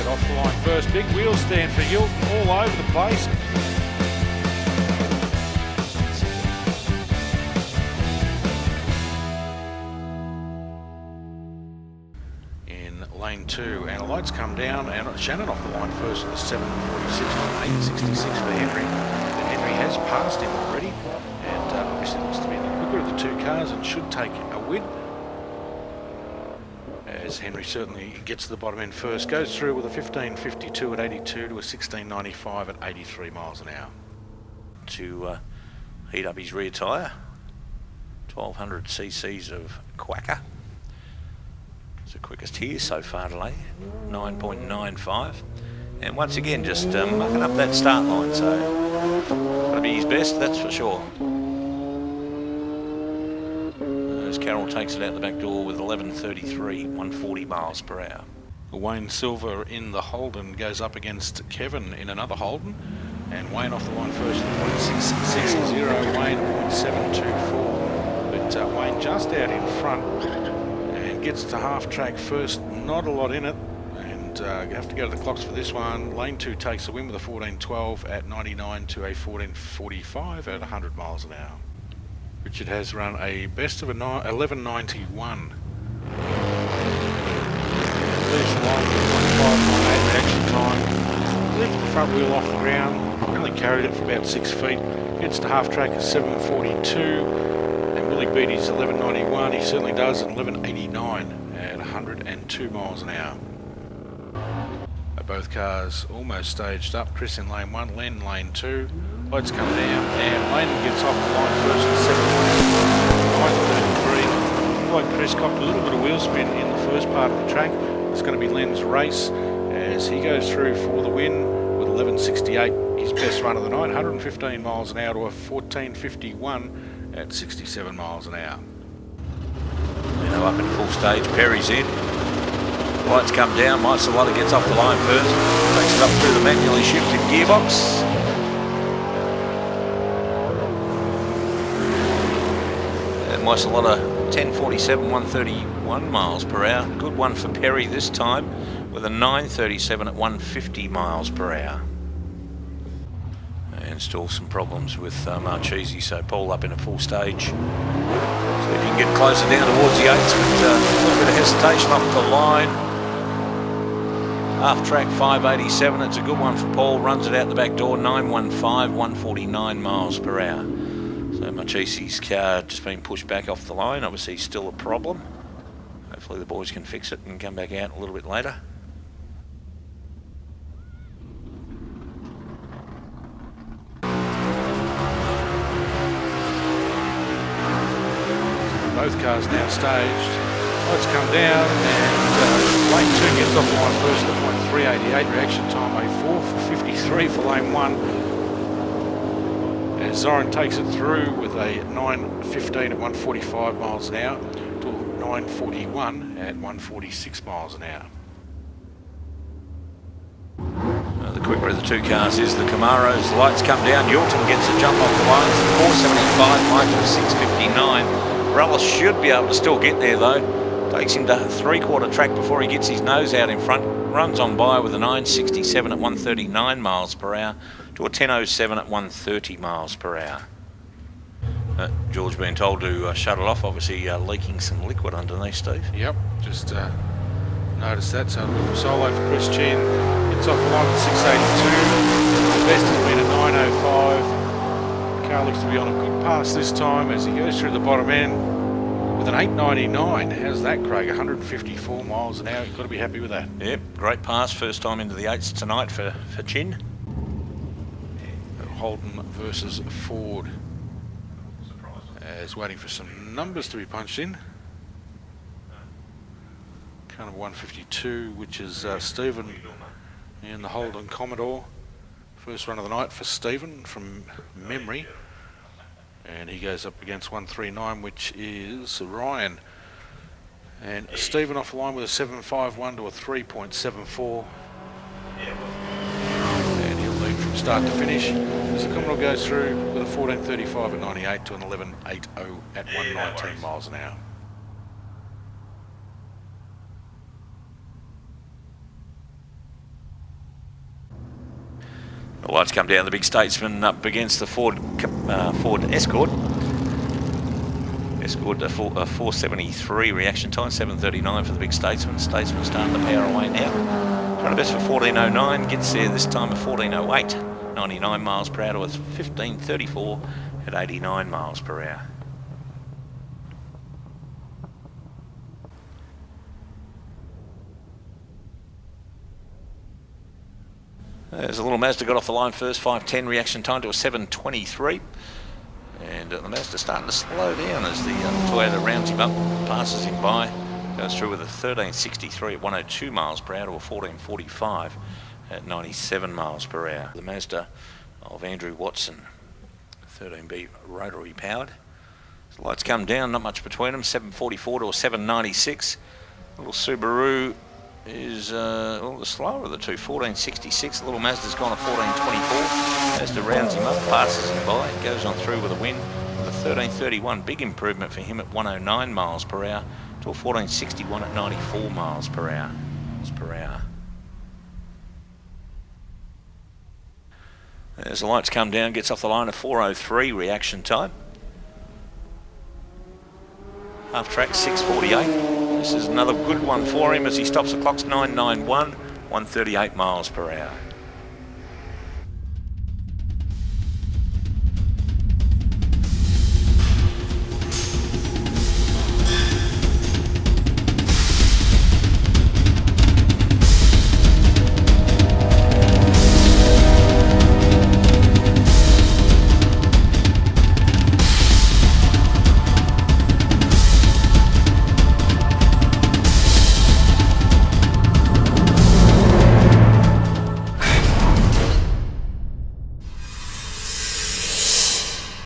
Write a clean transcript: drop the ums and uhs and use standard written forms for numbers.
Off the line first, big wheel stand for Hilton all over the place. In lane 2, and the lights come down, and Shannon off the line first at the 7:46 on 8:66 for Henry. But Henry has passed him already, and obviously looks to be the quicker of the two cars and should take a win. As Henry certainly gets to the bottom end first, goes through with a 15.52 at 82 to a 16.95 at 83 miles an hour. To heat up his rear tyre, 1200 cc's of Quacker. It's the quickest here so far today, 9.95. And once again, just mucking up that start line, so that'll be his best, that's for sure. As Carroll takes it out the back door with 11.33, 140 miles per hour. Wayne Silver in the Holden goes up against Kevin in another Holden, and Wayne off the line first at 0.660, Wayne at 0.724, but Wayne just out in front and gets to half track first, not a lot in it, and you have to go to the clocks for this one. Lane 2 takes the win with a 14.12 at 99 to a 14.45 at 100 miles an hour. Richard has run a best of a 11.91. Leaves the line with 1.598 reaction time. Lifts the front wheel off the ground. Only carried it for about 6 feet. Gets to half track at 7.42. And will he beat his 11.91? He certainly does at 11.89 at 102 miles an hour. Both cars almost staged up. Chris in lane 1, Len in lane 2. Lights come down, and Lane gets off the line first at 7.33. Like Chris copped a little bit of wheel spin in the first part of the track. It's going to be Len's race as he goes through for the win with 11.68, his best run of the night, 115 miles an hour to a 14.51 at 67 miles an hour. Leno up in full stage, Perry's in. Lights come down, Maisalata gets off the line first, takes it up through the manually shifted gearbox. And Maisalata 10.47, 131 miles per hour. Good one for Perry this time with a 9.37 at 150 miles per hour. And still some problems with Marchese, so Paul up in a full stage. So if you can get closer down towards the 8s, but a little bit of hesitation off the line. Half track 5.87, it's a good one for Paul, runs it out the back door, 9.15, 149 miles per hour. So Marchese's car just been pushed back off the line, obviously still a problem. Hopefully the boys can fix it and come back out a little bit later. Both cars now staged. Lights come down, and lane 2 gets off the line first at 0.388 reaction time, a 4.53 for lane 1. As Zoran takes it through with a 9.15 at 145 miles an hour to 9.41 at 146 miles an hour. The quicker of the two cars is the Camaros. Lights come down, Yorton gets a jump off the line, 4.75, Mike to 6.59. Rullis should be able to still get there though. Takes him to three-quarter track before he gets his nose out in front. Runs on by with a 9.67 at 139 miles per hour to a 10.07 at 130 miles per hour. George being told to shut it off, obviously leaking some liquid underneath, Steve. Yep, just noticed that. So a little solo for Chris Chin. Gets off the line at 6.82. The best has been at 9.05. The car looks to be on a good pass this time as he goes through the bottom end with an 8.99. How's that, Craig? 154 miles an hour. You've got to be happy with that. Yep, great pass. First time into the 8s tonight for Chin. Holden versus Ford. Is waiting for some numbers to be punched in. Kind of 152, which is Stephen in the Holden Commodore. First run of the night for Stephen from memory. And he goes up against 139, which is Ryan. And Stephen off the line with a 7.51 to a 3.74. And he'll lead from start to finish. As the Commodore goes through with a 14.35 at 98 to an 11.80 at 119 miles an hour. The lights come down. The Big Statesman up against the Ford Escort. Escort a 4.73 reaction time, 7.39 for the Big Statesman. Statesman starting to power away now. Trying to best for 14.09, gets there this time at 14.08. 99 miles per hour to a 15.34 at 89 miles per hour. There's a little Mazda got off the line first, 5.10 reaction time to a 7.23. And the Mazda starting to slow down as the Toyota rounds him up, passes him by, goes through with a 13.63 at 102 miles per hour to a 14.45 at 97 miles per hour. The Mazda of Andrew Watson, 13B rotary powered. As the lights come down, not much between them, 7.44 to a 7.96. Little Subaru is the slower of the two, 14.66. The little Mazda's gone a 14.24. Mazda rounds him up, passes him by, goes on through with a win with a 13.31. Big improvement for him at 109 miles per hour to a 14.61 at 94 miles per hour. As the lights come down, gets off the line at 4.03 reaction time. Half track 6.48. This is another good one for him as he stops the clocks 9.91, 138 miles per hour.